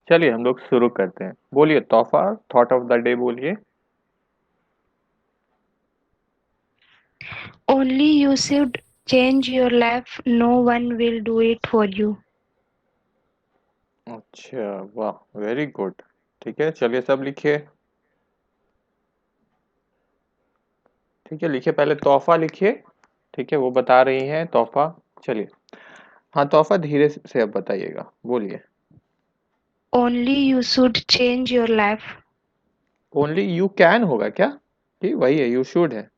चलिए हम लोग शुरू करते हैं। बोलिए तोहफा, थॉट ऑफ द डे बोलिए। Only you should change your life, no one will do it for you. अच्छा, वाह, वेरी गुड। ठीक है, चलिए सब लिखिए। ठीक है, लिखिए, पहले तोहफा लिखिए। ठीक है, वो बता रही हैं तोहफा। चलिए, हाँ तोहफा धीरे से अब बताइएगा, बोलिए। Only you should change your life. Only you can होगा क्या? कि वही है, यू शुड है?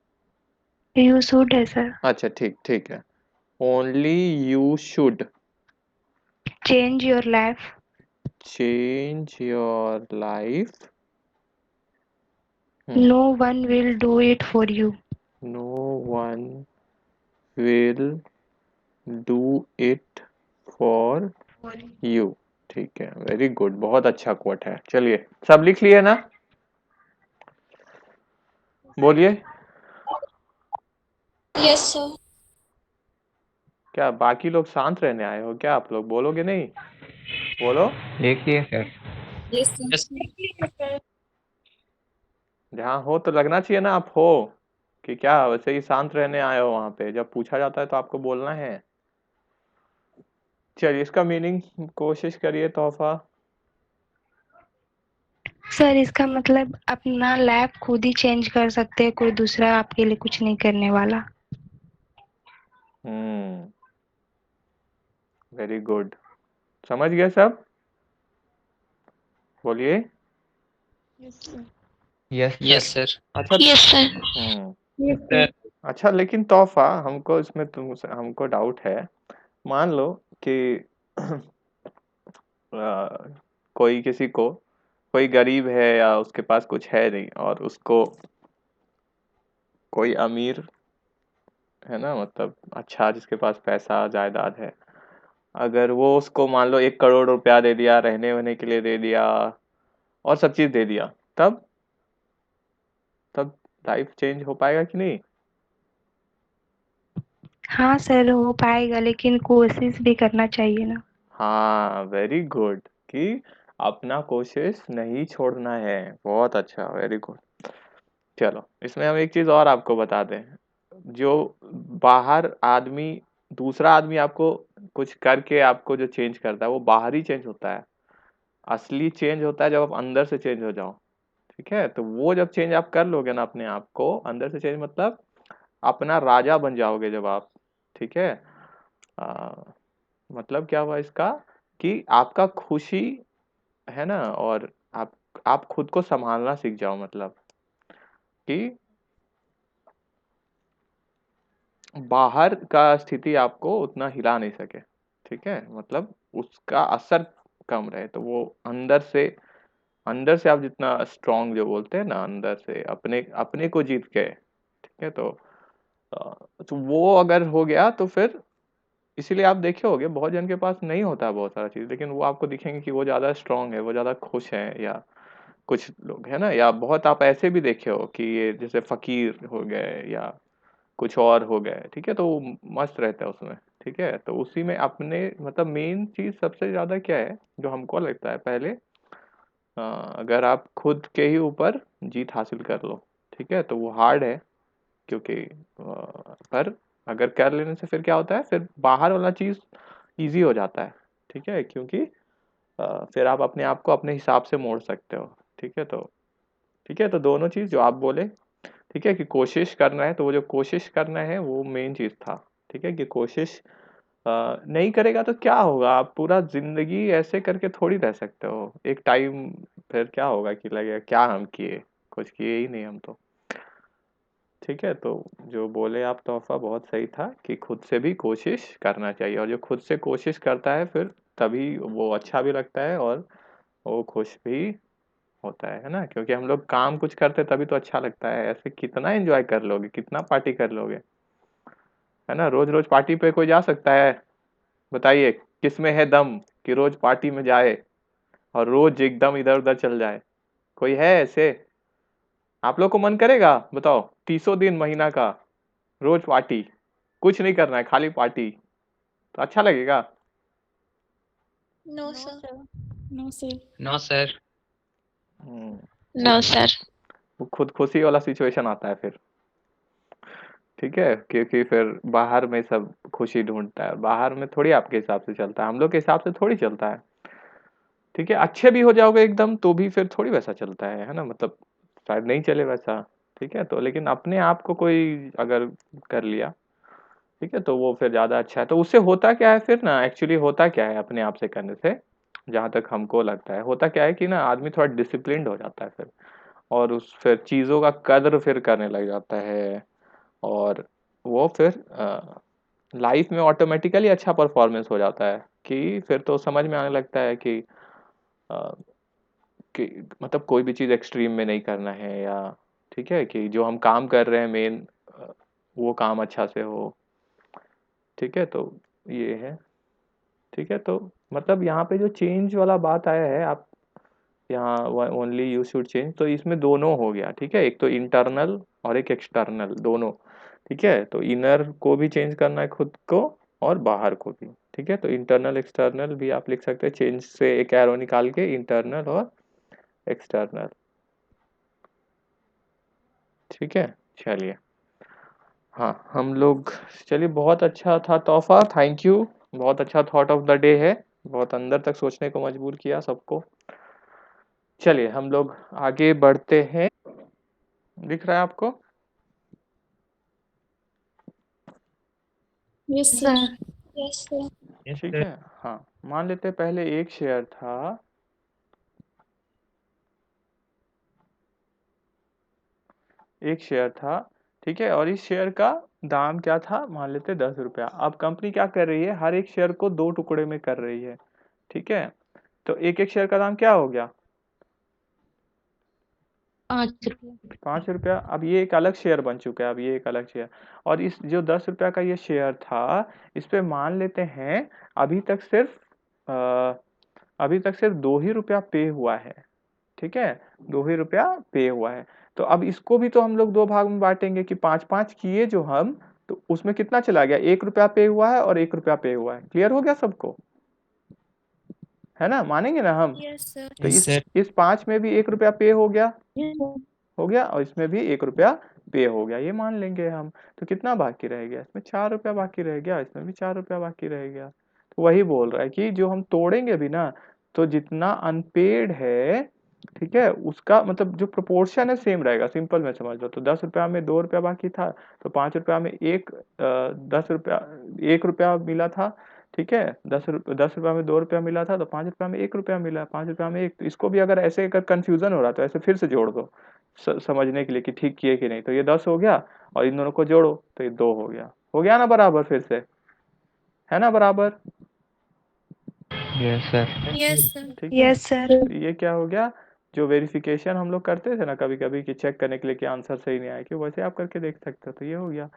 You should है सर। अच्छा, ठीक ठीक है। Only you should Change your life, change your life. no one will do it for you. No one will do it for you. ठीक है, वेरी गुड, बहुत अच्छा कोट है। चलिए सब लिख लिए ना? बोलिए। Yes sir. क्या बाकी लोग शांत रहने आए हो क्या? आप लोग बोलोगे नहीं? बोलो। देखिए सर। Yes sir. जहाँ हो तो लगना चाहिए ना आप हो, कि क्या वैसे ही शांत रहने आए हो? वहां पे जब पूछा जाता है तो आपको बोलना है। चलिए इसका मीनिंग कोशिश करिए तोहफा। सर इसका मतलब अपना लाइफ खुद ही चेंज कर सकते हैं, कोई दूसरा आपके लिए कुछ नहीं करने वाला। वेरी गुड, समझ गए सब? बोलिए। Yes yes sir. सर। अच्छा। Yes sir. Yes sir. अच्छा, लेकिन तोहफा हमको इसमें हमको डाउट है। मान लो कि कोई किसी को, कोई गरीब है या उसके पास कुछ है नहीं, और उसको कोई अमीर है ना, मतलब अच्छा जिसके पास पैसा जायदाद है, अगर वो उसको मान लो 1 करोड़ रुपया दे दिया, रहने वहने के लिए दे दिया, और सब चीज दे दिया, तब तब लाइफ चेंज हो पाएगा कि नहीं? हाँ सर हो पाएगा, लेकिन कोशिश भी करना चाहिए ना। हाँ, वेरी गुड, कि अपना कोशिश नहीं छोड़ना है। बहुत अच्छा, वेरी गुड। चलो इसमें हम एक चीज और आपको बता दें। जो बाहर आदमी, दूसरा आदमी आपको कुछ करके आपको जो चेंज करता है वो बाहरी चेंज होता है। असली चेंज होता है जब आप अंदर से चेंज हो जाओ। ठीक है, तो वो जब चेंज आप कर लोगे ना अपने आप को अंदर से चेंज, मतलब अपना राजा बन जाओगे जब आप। ठीक है। आ, मतलब क्या हुआ इसका, कि आपका खुशी है ना, और आप खुद को संभालना सीख जाओ, मतलब कि बाहर का स्थिति आपको उतना हिला नहीं सके। ठीक है, मतलब उसका असर कम रहे, तो वो अंदर से आप जितना स्ट्रांग, जो बोलते हैं ना, अंदर से अपने अपने को जीत गए। ठीक है, तो वो अगर हो गया तो फिर, इसीलिए आप देखे होगे बहुत जन के पास नहीं होता है बहुत सारा चीज, लेकिन वो आपको दिखेंगे कि वो ज्यादा स्ट्रांग है, वो ज्यादा खुश है, या कुछ लोग है ना, या बहुत आप ऐसे भी देखे हो कि ये जैसे फकीर हो गए या कुछ और हो गए। ठीक है, तो वो मस्त रहता है उसमें। ठीक है, तो उसी में अपने, मतलब मेन चीज सबसे ज्यादा क्या है जो हमको लगता है, पहले अगर आप खुद के ही ऊपर जीत हासिल कर लो। ठीक है, तो वो हार्ड है, क्योंकि पर अगर कर लेने से फिर क्या होता है, फिर बाहर वाला चीज इजी हो जाता है। ठीक है, क्योंकि फिर आप अपने आप को अपने हिसाब से मोड़ सकते हो। ठीक है, तो ठीक है, तो दोनों चीज जो आप बोले, ठीक है, कि कोशिश करना है, तो वो जो कोशिश करना है वो मेन चीज था। ठीक है, कि कोशिश नहीं करेगा तो क्या होगा, आप पूरा जिंदगी ऐसे करके थोड़ी रह सकते हो एक टाइम। फिर क्या होगा कि लगेगा क्या हम किए, कुछ किए ही नहीं हम तो। ठीक है, तो जो बोले आप तोहफा बहुत सही था, कि खुद से भी कोशिश करना चाहिए, और जो खुद से कोशिश करता है फिर तभी वो अच्छा भी लगता है, और वो खुश भी होता है ना, क्योंकि हम लोग काम कुछ करते तभी तो अच्छा लगता है। ऐसे कितना एंजॉय कर लोगे, कितना पार्टी कर लोगे, है ना? रोज रोज पार्टी पे कोई जा सकता है? बताइए, किस में है दम कि रोज पार्टी में जाए और रोज एकदम इधर उधर चल जाए? कोई है ऐसे? आप लोग को मन करेगा? बताओ, 30 दिन महीना का रोज पार्टी, कुछ नहीं करना है, खाली पार्टी, तो अच्छा लगेगा? No no sir. Sir. No sir. No sir. No sir. वो खुद खुशी वाला सिचुएशन आता है फिर, ठीक है, क्योंकि फिर बाहर में सब खुशी ढूंढता है, बाहर में थोड़ी आपके हिसाब से चलता है, हम लोग के हिसाब से थोड़ी चलता है, ठीक है। अच्छे भी हो जाओगे एकदम तो भी फिर थोड़ी वैसा चलता है ना, मतलब शायद नहीं चले वैसा, ठीक है। तो लेकिन अपने आप को कोई अगर कर लिया, ठीक है, तो वो फिर ज्यादा अच्छा है। तो उससे होता क्या है फिर ना, एक्चुअली होता क्या है अपने आप से करने से, जहां तक हमको लगता है होता क्या है कि ना आदमी थोड़ा डिसिप्लिन्ड हो जाता है फिर, और उस फिर चीजों का कद्र फिर करने लग जाता है, और वो फिर लाइफ में ऑटोमेटिकली अच्छा परफॉर्मेंस हो जाता है, कि फिर तो समझ में आने लगता है अ, कि मतलब कोई भी चीज़ एक्सट्रीम में नहीं करना है, या ठीक है कि जो हम काम कर रहे हैं मेन वो काम अच्छा से हो, ठीक है। तो ये है, ठीक है। तो मतलब यहाँ पे जो चेंज वाला बात आया है, आप यहाँ ओनली यू शुड चेंज, तो इसमें दोनों हो गया, ठीक है, एक तो इंटरनल और एक एक्सटर्नल दोनों, ठीक है। तो इनर को भी चेंज करना है खुद को, और बाहर को भी, ठीक है। तो इंटरनल एक्सटर्नल भी आप लिख सकते हैं, चेंज से एक एरो निकाल के, इंटरनल और एक्सटर्नल, ठीक है। चलिए, हाँ हम लोग, चलिए बहुत अच्छा था तोहफा, थैंक यू, बहुत अच्छा थॉट ऑफ द डे है, बहुत अंदर तक सोचने को मजबूर किया सबको। चलिए हम लोग आगे बढ़ते हैं, दिख रहा है आपको? Yes sir. Yes sir. ठीक है, हाँ मान लेते हैं पहले एक शेयर था, एक शेयर था, ठीक है, और इस शेयर का दाम क्या था, मान लेते 10 रुपया। अब कंपनी क्या कर रही है, हर एक शेयर को 2 टुकड़े में कर रही है, ठीक है। तो एक एक शेयर का दाम क्या हो गया, 5 रुपये। 5 रुपया। अब ये एक अलग शेयर बन चुका है, अब ये एक अलग शेयर, और इस जो 10 रुपया का ये शेयर था, इस पे मान लेते हैं अभी तक सिर्फ अभी तक सिर्फ 2 ही रुपया पे हुआ है, ठीक है, 2 ही रुपया पे हुआ है। तो अब इसको भी तो हम लोग दो भाग में बांटेंगे, कि 5-5 किए जो हम, तो उसमें कितना चला गया, 1 रुपया पे हुआ है और 1 रुपया पे हुआ है, क्लियर हो गया सबको, है ना, मानेंगे ना हम? Yes sir. तो यस सर। इस 5 में भी 1 रुपया पे हो गया, और इसमें भी 1 रुपया पे हो गया, ये मान लेंगे हम। तो कितना बाकी रह गया, इसमें 4 रुपया बाकी रह गया, इसमें भी 4 रुपया बाकी रह गया। तो वही बोल रहा है कि जो हम तोड़ेंगे भी ना, तो जितना अनपेड है, ठीक है, उसका मतलब जो प्रोपोर्शन है सेम रहेगा, सिंपल में समझ लो। तो 10 रुपया में 2 रुपया बाकी था, तो 5 रुपया में 1 रुपया मिला था, ठीक है। 10 रुपया में 2 रुपया मिला था, तो 5 रुपया में 1 रुपया मिला, 5 रुपया में एक। तो इसको भी अगर ऐसे अगर कंफ्यूजन हो रहा है तो ऐसे फिर से जोड़ दो, समझने के लिए कि ठीक किए कि नहीं। तो ये 10 हो गया, और इन दोनों को जोड़ो तो ये 2 हो गया ना बराबर, फिर से है ना बराबर, यस सर। Yes sir. ठीक है। Yes sir. तो ये क्या हो गया, जो वेरिफिकेशन हम लोग करते थे ना कभी कभी, कि चेक करने के लिए कि आंसर सही नहीं आया, कि वैसे आप करके देख सकते हो, तो ये हो गया,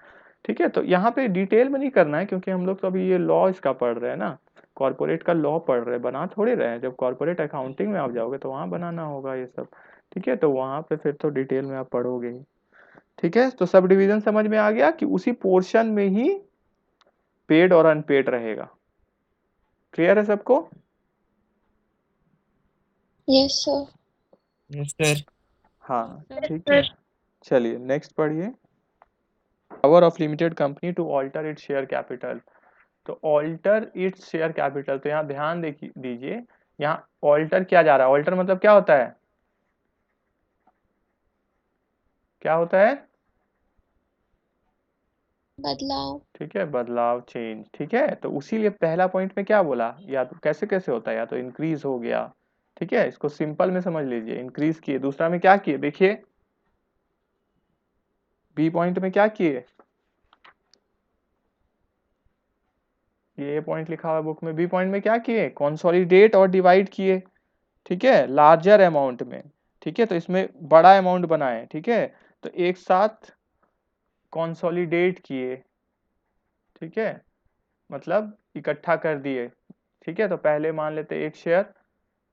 ठीक है। तो यहाँ पे डिटेल में नहीं करना है, क्योंकि हम लोग तो अभी ये लॉ इसका पढ़ रहे हैं ना, कॉर्पोरेट का लॉ पढ़ रहे हैं, बना थोड़ी रहे हैं। जब कॉर्पोरेट अकाउंटिंग में आप जाओगे तो वहाँ बनाना होगा ये सब, ठीक है। तो वहाँ पे फिर तो डिटेल में आप पढ़ोगे ही, ठीक है। तो सब डिवीजन समझ में आ गया कि उसी पोर्शन में ही पेड और अनपेड रहेगा, क्लियर है सबको? Yes sir. Yes sir. हाँ ठीक है, चलिए नेक्स्ट पढ़िए। Power of limited company to alter its share capital. तो ऑल्टर इट्स शेयर कैपिटल, तो यहाँ ध्यान दीजिए, यहाँ ऑल्टर किया जा रहा है। ऑल्टर मतलब क्या होता है, क्या होता है, बदलाव। ठीक है, बदलाव, चेंज, ठीक है। तो उसी लिए पहला पॉइंट में क्या बोला, या तो कैसे कैसे होता है, या तो इंक्रीज हो गया, ठीक है, इसको सिंपल में समझ लीजिए, इंक्रीज किए। दूसरा में क्या किए, देखिए बी पॉइंट में क्या किए, ये पॉइंट लिखा हुआ बुक में, बी पॉइंट में क्या किए, कंसोलिडेट और डिवाइड किए, ठीक है, लार्जर अमाउंट में, ठीक है। तो इसमें बड़ा अमाउंट बनाए, ठीक है, तो एक साथ कंसोलिडेट किए, ठीक है, मतलब इकट्ठा कर दिए, ठीक है। तो पहले मान लेते एक शेयर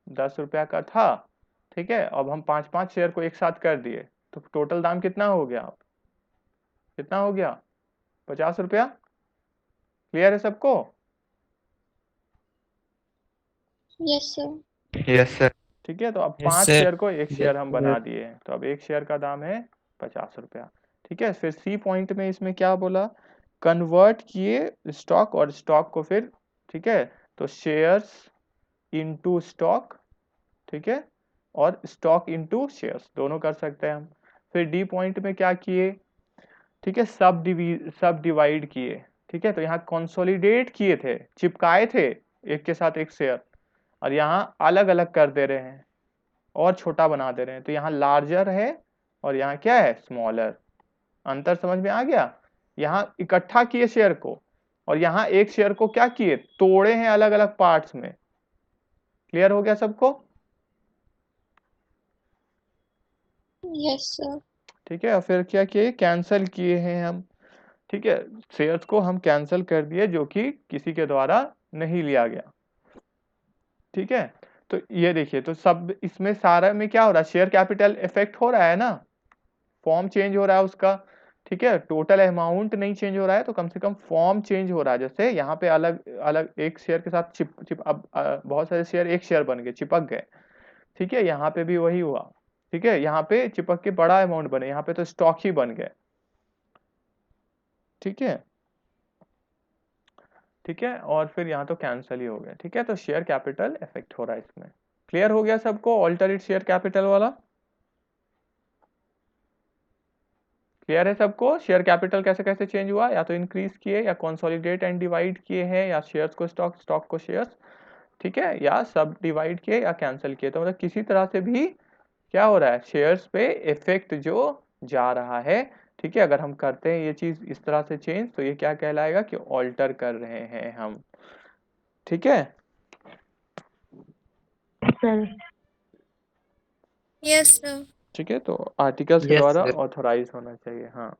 10 रुपया का था, ठीक है, अब हम 5-5 शेयर को एक साथ कर दिए, तो टोटल दाम कितना हो गया, कितना हो गया, 50 रुपया, क्लियर है सबको? Yes sir. Yes sir. ठीक है, तो अब यस 5 सर। शेयर को 1 शेयर हम बना सर। दिए हैं, तो अब 1 शेयर का दाम है 50 रुपया। ठीक है, फिर सी पॉइंट में इसमें क्या बोला, कन्वर्ट किए स्टॉक और स्टॉक को फिर, ठीक है, तो शेयर्स इनटू स्टॉक, ठीक है, और स्टॉक इनटू शेयर्स दोनों कर सकते हैं हम। फिर डी पॉइंट में क्या किए, ठीक है, सब डिवाइड किए। ठीक है, तो यहाँ कंसोलिडेट किए थे, चिपकाए थे एक के साथ एक शेयर, और यहाँ अलग अलग कर दे रहे हैं और छोटा बना दे रहे हैं, तो यहाँ लार्जर है और यहाँ क्या है, स्मॉलर। अंतर समझ में आ गया। यहाँ इकट्ठा किए शेयर को, और यहाँ एक शेयर को क्या किए, तोड़े हैं अलग अलग पार्ट्स में। क्लियर हो गया सबको। Yes, sir. ठीक है, और फिर क्या किए, कैंसिल किए हैं हम। ठीक है, शेयर्स को हम कैंसिल कर दिए जो कि किसी के द्वारा नहीं लिया गया। ठीक है, तो ये देखिए, तो सब इसमें सारा में क्या हो रहा है, शेयर कैपिटल इफेक्ट हो रहा है ना, फॉर्म चेंज हो रहा है उसका। ठीक है, टोटल अमाउंट नहीं चेंज हो रहा है, तो कम से कम फॉर्म चेंज हो रहा है। जैसे यहाँ पे अलग अलग एक शेयर के साथ चिप अब बहुत सारे शेयर एक शेयर बन गए, चिपक गए। ठीक है, यहाँ पे भी वही हुआ। ठीक है, यहाँ पे चिपक के बड़ा अमाउंट बने, यहाँ पे तो स्टॉक ही बन गए। ठीक है, ठीक है, और फिर यहाँ तो कैंसिल ही हो गया। ठीक है, तो शेयर कैपिटल इफेक्ट हो रहा है इसमें। क्लियर हो गया सबको ऑल्टरनेट शेयर कैपिटल वाला। क्लियर है सबको, शेयर कैपिटल कैसे कैसे चेंज हुआ, या तो इंक्रीज किए, या कंसोलिडेट एंड डिवाइड किए हैं, या शेयर्स को स्टॉक, स्टॉक को शेयर्स, ठीक है, या सब डिवाइड किए या कैंसिल किए। तो मतलब किसी तरह से भी क्या हो रहा है, शेयर्स पे इफेक्ट जो जा रहा है। ठीक है, अगर हम करते हैं ये चीज इस तरह से चेंज, तो ये क्या कहलाएगा कि ऑल्टर कर रहे हैं हम। ठीक है, सर। Yes, sir. ठीक है, तो आर्टिकल्स के यस द्वारा सर। ऑथोराइज होना चाहिए। हाँ,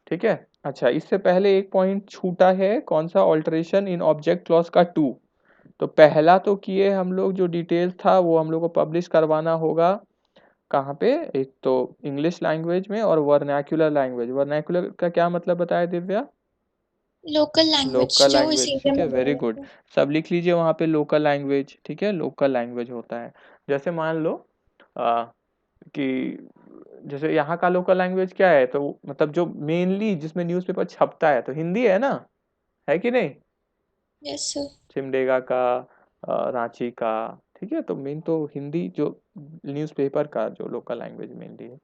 ठीक है। अच्छा, इससे पहले एक पॉइंट छूटा है, कौन सा, ऑल्टरेशन इन ऑब्जेक्ट क्लॉज का 2। तो पहला तो किए हम लोग, जो डिटेल्स था वो हम लोग को पब्लिश करवाना होगा। कहाँ पे, एक तो इंग्लिश लैंग्वेज में और वर्नैक्युलर लैंग्वेज। वर्नैक्युलर का क्या मतलब बताया दिव्या, Local language लोकल जो लैंग्वेज। इसी ठीक में है, वेरी बोला गुड। जाता है। सब लिख लीजिए वहाँ पे लोकल लैंग्वेज। ठीक है, लोकल लैंग्वेज होता है, जैसे मान लो कि जैसे यहाँ का लोकल लैंग्वेज क्या है, तो मतलब जो मेनली जिसमें न्यूज़पेपर छपता है, तो हिंदी है ना, है कि नहीं, Yes, sir. सिमडेगा का, रांची का। ठीक है, तो मेन तो हिंदी जो न्यूज़पेपर का जो लोकल लैंग्वेज मेनली है।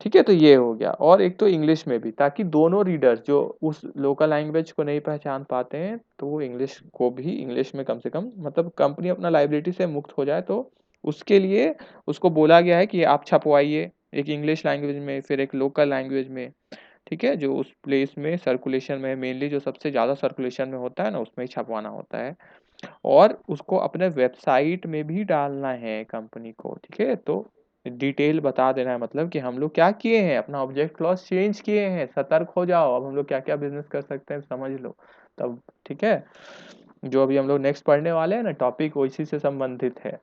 ठीक है, तो ये हो गया, और एक तो इंग्लिश में भी, ताकि दोनों रीडर्स जो उस लोकल लैंग्वेज को नहीं पहचान पाते हैं, तो वो इंग्लिश को भी इंग्लिश में कम से कम, मतलब कंपनी अपना लाइबिलिटी से मुक्त हो जाए, तो उसके लिए उसको बोला गया है कि आप छपवाइए एक इंग्लिश लैंग्वेज में, फिर एक लोकल लैंग्वेज में। ठीक है, जो उस प्लेस में सर्कुलेशन में, मेनली जो सबसे ज़्यादा सर्कुलेशन में होता है ना, उसमें ही छपवाना होता है, और उसको अपने वेबसाइट में भी डालना है कंपनी को। ठीक है, तो डिटेल बता देना है, मतलब कि हम लोग क्या किए हैं, अपना ऑब्जेक्ट क्लॉज चेंज किए हैं, सतर्क हो जाओ, अब हम लोग क्या क्या बिजनेस कर सकते हैं समझ लो तब। ठीक है, जो अभी हम लोग नेक्स्ट पढ़ने वाले हैं ना टॉपिक, उसी से संबंधित है।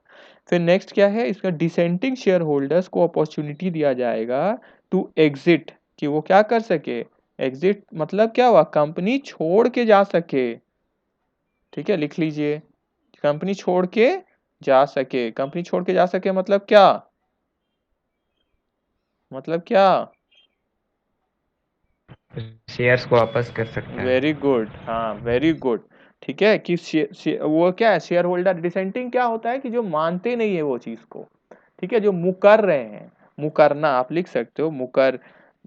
फिर नेक्स्ट क्या है, इसका डिसेंटिंग शेयर होल्डर्स को अपॉर्चुनिटी दिया जाएगा टू एग्जिट, कि वो क्या कर सके, एग्जिट मतलब क्या हुआ, कंपनी छोड़ के जा सके। ठीक है, लिख लीजिए, कंपनी छोड़ के जा सके। कंपनी छोड़ के जा सके मतलब क्या, मतलब क्या, शेयर्स को वापस कर सकता है। वेरी गुड, हाँ वेरी गुड। ठीक है, कि वो क्या है, शेयर होल्डर, डिसेंटिंग क्या होता है कि जो मानते नहीं है वो चीज को। ठीक है, जो मुकर रहे हैं, मुकरना आप लिख सकते हो,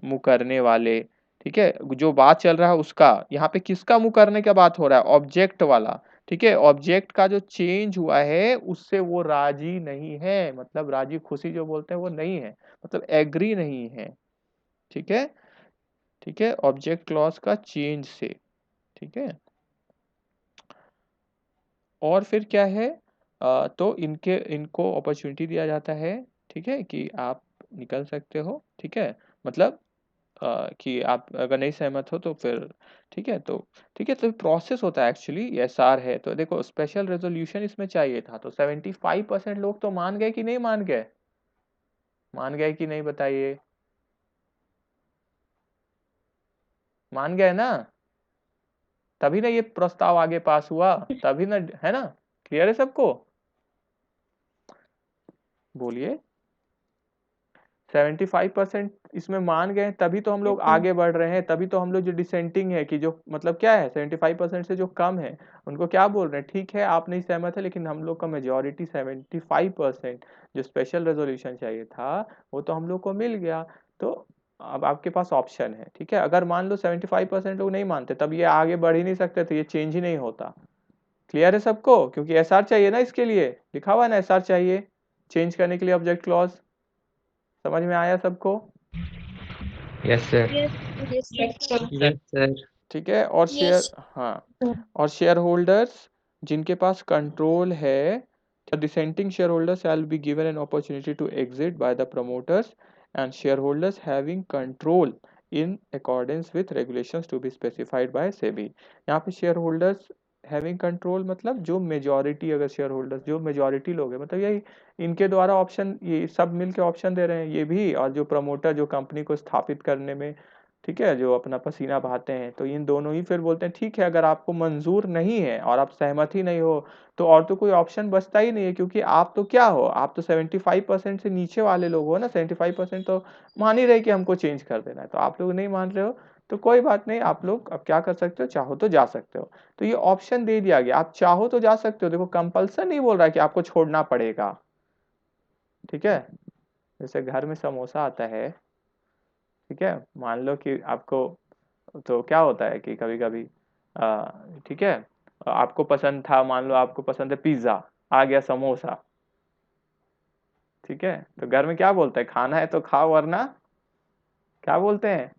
मुकरने वाले। ठीक है, जो बात चल रहा है उसका, यहाँ पे किसका मुकरने का बात हो रहा है, ऑब्जेक्ट वाला। ठीक है, ऑब्जेक्ट का जो चेंज हुआ है उससे वो राजी नहीं है, मतलब राजी खुशी जो बोलते हैं वो नहीं है, मतलब एग्री नहीं है। ठीक है, ठीक है, ऑब्जेक्ट क्लॉज का चेंज से। ठीक है, और फिर क्या है, तो इनको अपॉर्चुनिटी दिया जाता है। ठीक है, कि आप निकल सकते हो। ठीक है, मतलब कि आप अगर नहीं सहमत हो तो फिर, ठीक है, तो ठीक है, तो प्रोसेस होता है एक्चुअली, एसआर है, तो देखो स्पेशल रेजोल्यूशन इसमें चाहिए था, तो 75% लोग तो मान गए कि नहीं मान गए, मान गए कि नहीं बताइए, मान गए ना, तभी ना ये प्रस्ताव आगे पास हुआ, तभी ना, है ना, क्लियर है सबको। बोलिए 75% इसमें मान गए, तभी तो हम लोग आगे बढ़ रहे हैं, तभी तो हम लोग जो डिसेंटिंग है कि जो मतलब क्या है 75% से जो कम है उनको क्या बोल रहे हैं, ठीक है आप नहीं सहमत है लेकिन हम लोग का मेजोरिटी 75% जो स्पेशल रेजोल्यूशन चाहिए था वो तो हम लोग को मिल गया। तो अब आपके पास ऑप्शन है, ठीक है, अगर मान लो 75% लोग नहीं मानते तब ये आगे बढ़ ही नहीं सकते, तो ये चेंज ही नहीं होता। क्लियर है सबको, क्योंकि एसआर चाहिए ना, इसके लिए लिखा हुआ है ना एसआर चाहिए चेंज करने के लिए ऑब्जेक्ट क्लॉज। समझ में आया सबको? Yes sir. Yes, sir. Yes sir. ठीक है, और शेयर, Yes. हाँ, और शेयर होल्डर्स जिनके पास कंट्रोल है, dissenting shareholders shall be given an opportunity to exit by the promoters and shareholders having control in accordance with regulations to be specified by SEBI। यहाँ पे share holders having control मतलब जो majority, अगर share holders जो majority लोग हैं मतलब यही इनके द्वारा ऑप्शन, ये सब मिलके ऑप्शन दे रहे हैं ये भी, और जो प्रमोटर जो कंपनी को स्थापित करने में, ठीक है, जो अपना पसीना बहाते हैं, तो इन दोनों ही फिर बोलते हैं ठीक है अगर आपको मंजूर नहीं है और आप सहमत ही नहीं हो तो और तो कोई ऑप्शन बचता ही नहीं है, क्योंकि आप तो क्या हो, आप तो 75% से नीचे वाले लोग हो ना, 75% तो मान ही रहे कि हमको चेंज कर देना है, तो आप लोग नहीं मान रहे हो तो कोई बात नहीं, आप लोग अब क्या कर सकते हो, चाहो तो जा सकते हो। तो ये ऑप्शन दे दिया गया, आप चाहो तो जा सकते हो, देखो कंपल्सन नहीं बोल रहा है कि आपको छोड़ना पड़ेगा, ठीक है। जैसे घर में समोसा आता है, ठीक है, मान लो कि आपको, तो क्या होता है कि कभी कभी ठीक है, आपको पसंद था, मान लो आपको पसंद है पिज्जा, आ गया समोसा, ठीक है, तो घर में क्या बोलते हैं, खाना है तो खाओ वरना क्या बोलते हैं,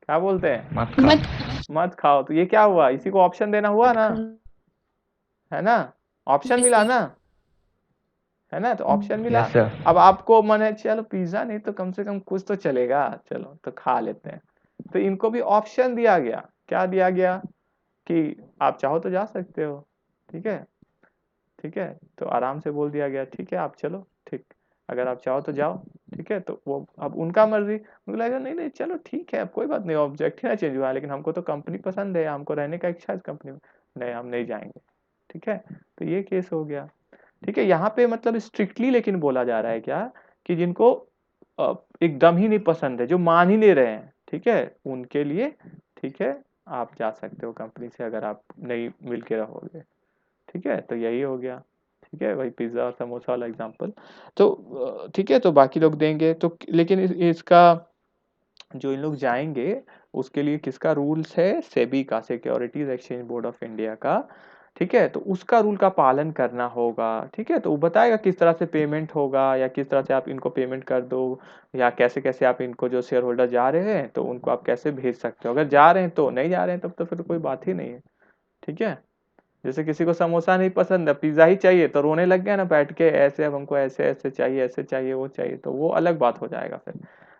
क्या बोलते हैं, मत खाओ। मत मत खाओ। तो ये क्या हुआ, इसी को ऑप्शन देना हुआ ना, है ना, ऑप्शन Yes, मिला sir. ना, है ना, तो ऑप्शन मिला। Yes sir. अब आपको मन है चलो पिज्जा नहीं तो कम से कम कुछ तो चलेगा, चलो तो खा लेते हैं, तो इनको भी ऑप्शन दिया गया, क्या दिया गया कि आप चाहो तो जा सकते हो, ठीक है, ठीक है, तो आराम से बोल दिया गया ठीक है आप चलो, ठीक, अगर आप चाहो तो जाओ, ठीक है, तो वो अब उनका मर्जी, उनको लगेगा नहीं नहीं चलो ठीक है अब कोई बात नहीं, ऑब्जेक्ट ही ना चेंज हुआ लेकिन हमको तो कंपनी पसंद है, हमको रहने का इच्छा है इस कंपनी में, नहीं हम नहीं जाएंगे, ठीक है, तो ये केस हो गया। ठीक है, यहाँ पे मतलब स्ट्रिक्टली लेकिन बोला जा रहा है क्या, कि जिनको एकदम ही नहीं पसंद है, जो मान ही नहीं रहे हैं, ठीक है, उनके लिए ठीक है आप जा सकते हो कंपनी से अगर आप नहीं मिल के रहोगे, ठीक है, तो यही हो गया। ठीक है, वही पिज्ज़ा और समोसा वाला एग्जांपल। तो ठीक है, तो बाकी लोग देंगे तो, लेकिन इसका जो इन लोग जाएंगे उसके लिए किसका रूल्स है, सेबी का, securities exchange board of India का, ठीक है, तो उसका रूल का पालन करना होगा, ठीक है, तो वो बताएगा किस तरह से पेमेंट होगा या किस तरह से आप इनको पेमेंट कर दो, या कैसे कैसे आप इनको जो शेयर होल्डर जा रहे हैं तो उनको आप कैसे भेज सकते हो, अगर जा रहे हैं तो, नहीं जा रहे हैं तब तो फिर कोई बात ही नहीं है, ठीक है। जैसे किसी को समोसा नहीं पसंद है, पिज्जा ही चाहिए, तो रोने लग गया ना बैठ के, ऐसे अब हमको ऐसे ऐसे चाहिए, ऐसे चाहिए, वो चाहिए, तो वो अलग बात हो जाएगा फिर,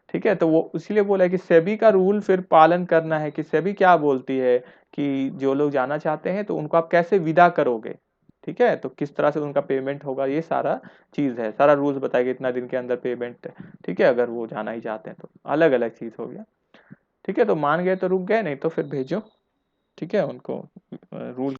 ठीक है, तो वो इसीलिए बोला है कि सेबी का रूल फिर पालन करना है, कि सेबी क्या बोलती है कि जो लोग जाना चाहते हैं तो उनको आप कैसे विदा करोगे, ठीक है, तो किस तरह से उनका पेमेंट होगा, ये सारा चीज है, सारा रूल्स बताएगा इतना दिन के अंदर पेमेंट, ठीक है, अगर वो जाना ही चाहते हैं तो अलग अलग चीज हो गया, ठीक है, तो मान गए तो रुक गए, नहीं तो फिर भेजो, ठीक है, उनको रूल